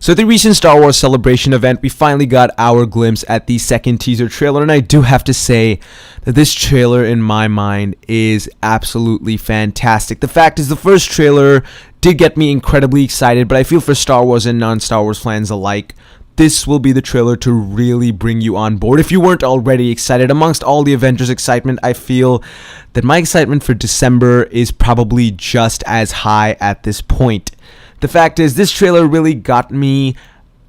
So at the recent Star Wars Celebration event, we finally got our glimpse at the second teaser trailer, and I do have to say that this trailer, in my mind, is absolutely fantastic. The fact is, the first trailer did get me incredibly excited, but I feel for Star Wars and non-Star Wars fans alike, this will be the trailer to really bring you on board. If you weren't already excited, amongst all the Avengers excitement, I feel that my excitement for December is probably just as high at this point. The fact is, this trailer really got me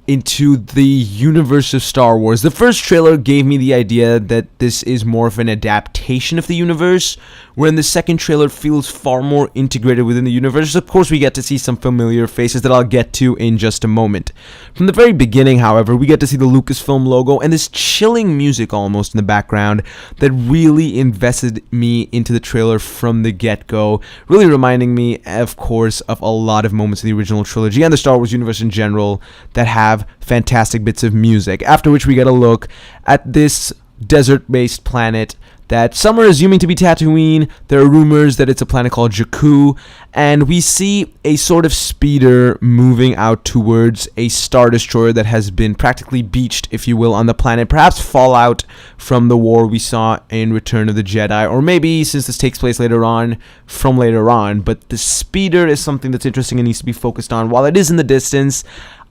into the universe of Star Wars. The first trailer gave me the idea that this is more of an adaptation of the universe, wherein the second trailer feels far more integrated within the universe. Of course, we get to see some familiar faces that I'll get to in just a moment. From the very beginning, however, we get to see the Lucasfilm logo and this chilling music almost in the background that really invested me into the trailer from the get-go, really reminding me, of course, of a lot of moments in the original trilogy and the Star Wars universe in general that have fantastic bits of music. After which we get a look at this desert-based planet that some are assuming to be Tatooine. There are rumors that it's a planet called Jakku, and we see a sort of speeder moving out towards a Star Destroyer that has been practically beached, if you will, on the planet. Perhaps fallout from the war we saw in Return of the Jedi, or maybe, since this takes place later on, from later on. But the speeder is something that's interesting and needs to be focused on. While it is in the distance,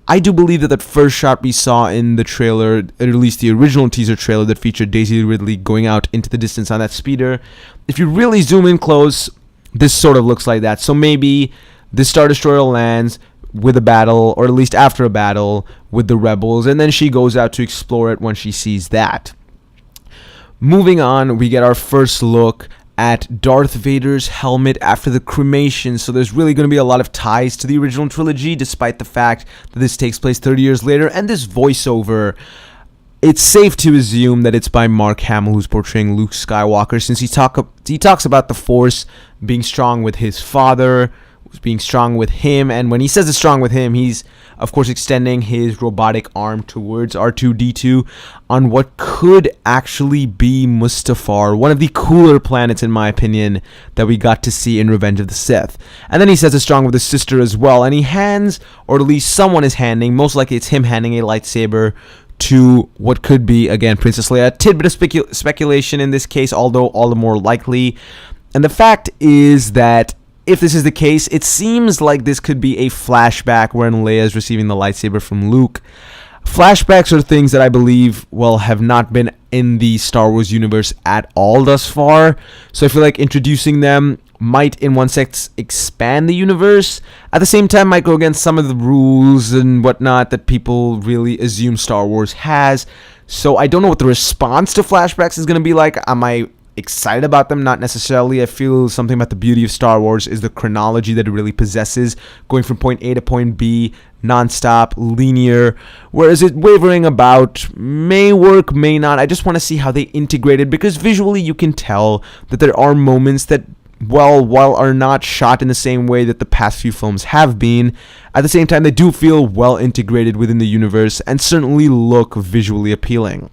I do believe that that first shot we saw in the trailer, at least the original teaser trailer that featured Daisy Ridley going out into the distance on that speeder, if you really zoom in close, this sort of looks like that. So maybe the Star Destroyer lands with a battle, or at least after a battle, with the rebels, and then she goes out to explore it when she sees that. Moving on, we get our first look at Darth Vader's helmet after the cremation, so there's really going to be a lot of ties to the original trilogy, despite the fact that this takes place 30 years later. And this voiceover, it's safe to assume that it's by Mark Hamill, who's portraying Luke Skywalker, since he talks about the Force being strong with his father, being strong with him, and when he says it's strong with him, he's of course extending his robotic arm towards R2-D2 on what could actually be Mustafar, one of the cooler planets in my opinion that we got to see in Revenge of the Sith. And then he says it's strong with his sister as well, and he hands, or at least someone is handing, most likely it's him handing a lightsaber to what could be, again, Princess Leia. A tidbit of speculation in this case, although all the more likely. And the fact is that if this is the case, it seems like this could be a flashback wherein Leia is receiving the lightsaber from Luke. Flashbacks are things that I believe, well, have not been in the Star Wars universe at all thus far. So I feel like introducing them might, in one sense, expand the universe. At the same time, might go against some of the rules and whatnot that people really assume Star Wars has. So I don't know what the response to flashbacks is going to be like. Am I excited about them? Not necessarily. I feel something about the beauty of Star Wars is the chronology that it really possesses, going from point A to point B, non-stop, linear, whereas it wavering about may work, may not. I just want to see how they integrate it, because visually you can tell that there are moments that, well, while are not shot in the same way that the past few films have been, at the same time they do feel well integrated within the universe and certainly look visually appealing.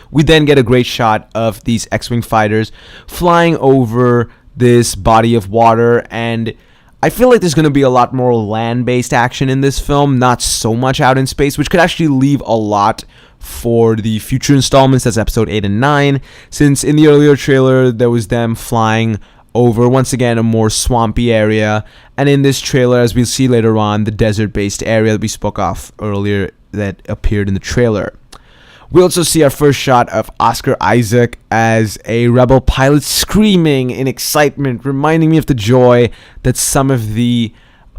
We then get a great shot of these X-Wing fighters flying over this body of water, and I feel like there's going to be a lot more land-based action in this film, not so much out in space, which could actually leave a lot for the future installments, that's episode 8 and 9, since in the earlier trailer there was them flying over, once again, a more swampy area, and in this trailer, as we'll see later on, the desert-based area that we spoke of earlier that appeared in the trailer. We also see our first shot of Oscar Isaac as a rebel pilot screaming in excitement, reminding me of the joy that some of the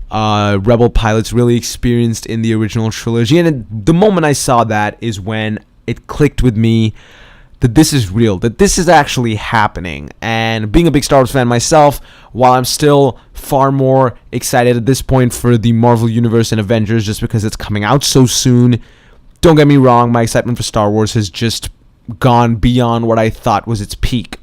rebel pilots really experienced in the original trilogy. And the moment I saw that is when it clicked with me that this is real, that this is actually happening. And being a big Star Wars fan myself, while I'm still far more excited at this point for the Marvel Universe and Avengers just because it's coming out so soon, don't get me wrong, my excitement for Star Wars has just gone beyond what I thought was its peak.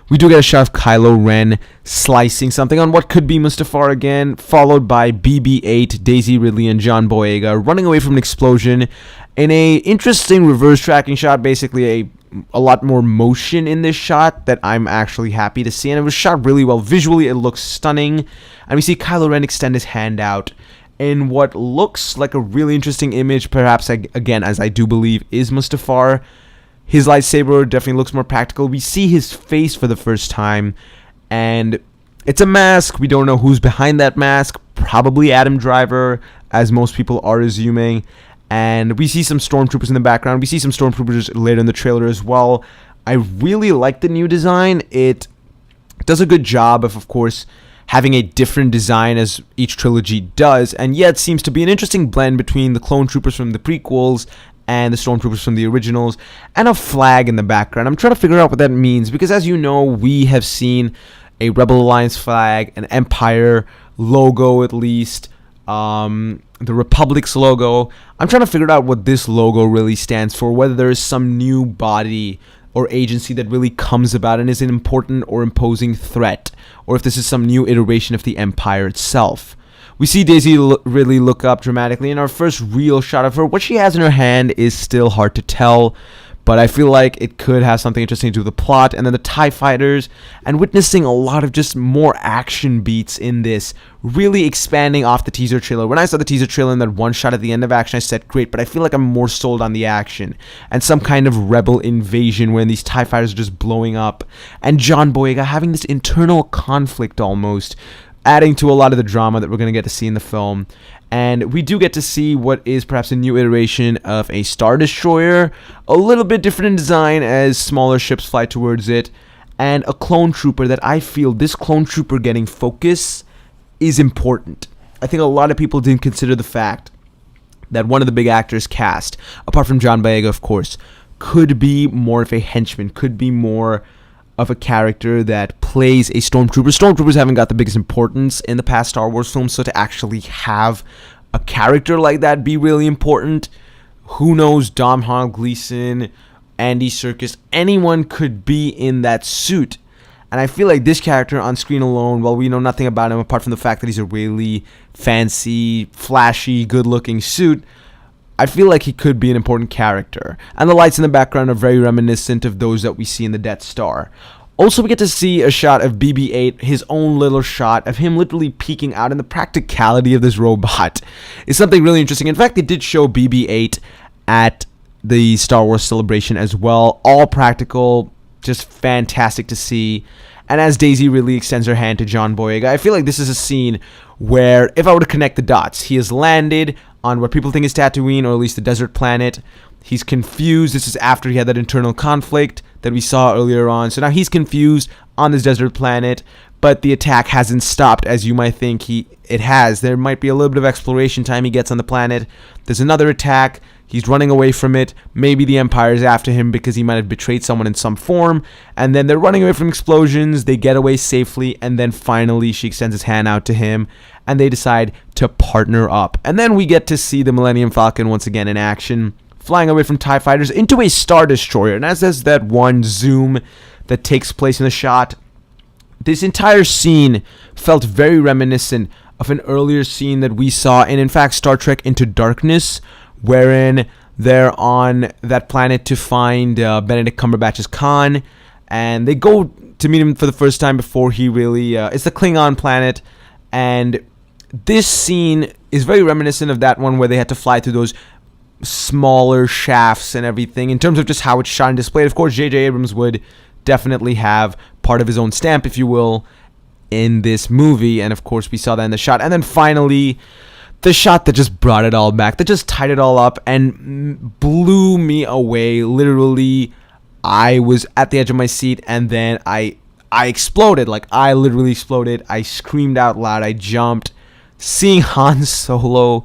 We do get a shot of Kylo Ren slicing something on what could be Mustafar again, followed by BB-8, Daisy Ridley, and John Boyega running away from an explosion in a interesting reverse tracking shot, basically a lot more motion in this shot that I'm actually happy to see, and it was shot really well. Visually, it looks stunning, and we see Kylo Ren extend his hand out in what looks like a really interesting image, perhaps, again, as I do believe is Mustafar. His lightsaber definitely looks more practical. We see his face for the first time, and it's a mask. We don't know who's behind that mask. Probably Adam Driver, as most people are assuming. And we see some stormtroopers in the background. We see some stormtroopers later in the trailer as well. I really like the new design. It does a good job of course, having a different design as each trilogy does, and yet seems to be an interesting blend between the clone troopers from the prequels and the stormtroopers from the originals, and a flag in the background. I'm trying to figure out what that means, because as you know, we have seen a Rebel Alliance flag, an Empire logo at least, the Republic's logo. I'm trying to figure out what this logo really stands for, whether there is some new body or agency that really comes about and is an important or imposing threat, or if this is some new iteration of the Empire itself. We see Daisy really look up dramatically in our first real shot of her. What she has in her hand is still hard to tell, but I feel like it could have something interesting to do with the plot. And then the TIE fighters, and witnessing a lot of just more action beats in this, really expanding off the teaser trailer. When I saw the teaser trailer and that one shot at the end of action, I said, great, but I feel like I'm more sold on the action and some kind of rebel invasion when these TIE fighters are just blowing up, and John Boyega having this internal conflict almost, adding to a lot of the drama that we're going to get to see in the film. And we do get to see what is perhaps a new iteration of a Star Destroyer, a little bit different in design as smaller ships fly towards it, and a clone trooper that I feel this clone trooper getting focus is important. I think a lot of people didn't consider the fact that one of the big actors cast, apart from John Boyega of course, could be more of a henchman, could be more of a character that plays a stormtrooper. Stormtroopers haven't got the biggest importance in the past Star Wars films, so to actually have a character like that be really important, who knows, Domhnall Gleeson, Andy Serkis, anyone could be in that suit. And I feel like this character on screen alone, while we know nothing about him apart from the fact that he's a really fancy, flashy, good-looking suit, I feel like he could be an important character. And the lights in the background are very reminiscent of those that we see in the Death Star. Also, we get to see a shot of BB-8, his own little shot of him literally peeking out, and the practicality of this robot is something really interesting. In fact, they did show BB-8 at the Star Wars Celebration as well. All practical, just fantastic to see. And as Daisy really extends her hand to John Boyega, I feel like this is a scene where, if I were to connect the dots, he has landed on what people think is Tatooine, or at least the desert planet. He's confused. This is after he had that internal conflict that we saw earlier on. So now he's confused on this desert planet, but the attack hasn't stopped as you might think it has. There might be a little bit of exploration time he gets on the planet. There's another attack. He's running away from it. Maybe the Empire is after him because he might have betrayed someone in some form. And then they're running away from explosions. They get away safely. And then finally she extends his hand out to him. And they decide to partner up. And then we get to see the Millennium Falcon once again in action, flying away from TIE fighters into a Star Destroyer. And as there's that one zoom that takes place in the shot, this entire scene felt very reminiscent of an earlier scene that we saw in fact, Star Trek Into Darkness, wherein they're on that planet to find Benedict Cumberbatch's Khan, and they go to meet him for the first time before he really... it's the Klingon planet, and this scene is very reminiscent of that one where they had to fly through those smaller shafts and everything, in terms of just how it's shot and displayed. Of course, J.J. Abrams would definitely have part of his own stamp, if you will, in this movie, and of course we saw that in the shot. And then finally, the shot that just brought it all back, that just tied it all up and blew me away. Literally, I was at the edge of my seat, and then I exploded. Like, I literally exploded. I screamed out loud. I jumped. Seeing Han Solo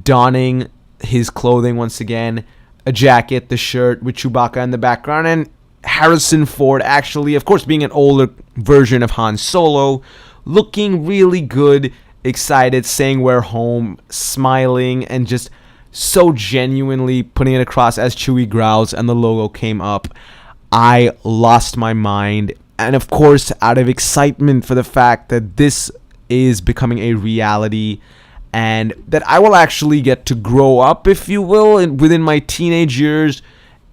donning his clothing once again, a jacket, the shirt with Chewbacca in the background, and Harrison Ford actually, of course, being an older version of Han Solo, looking really good, excited, saying we're home, smiling, and just so genuinely putting it across as Chewie growls and the logo came up. I lost my mind, and of course, out of excitement for the fact that this is becoming a reality, and that I will actually get to grow up, if you will, within my teenage years,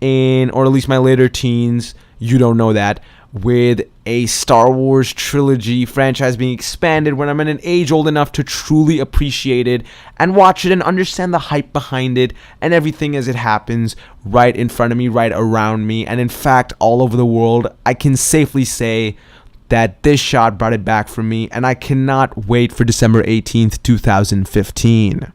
or at least my later teens. You don't know that, with a Star Wars trilogy franchise being expanded, when I'm at an age old enough to truly appreciate it and watch it and understand the hype behind it and everything as it happens right in front of me, right around me, and in fact all over the world, I can safely say that this shot brought it back for me, and I cannot wait for December 18th, 2015.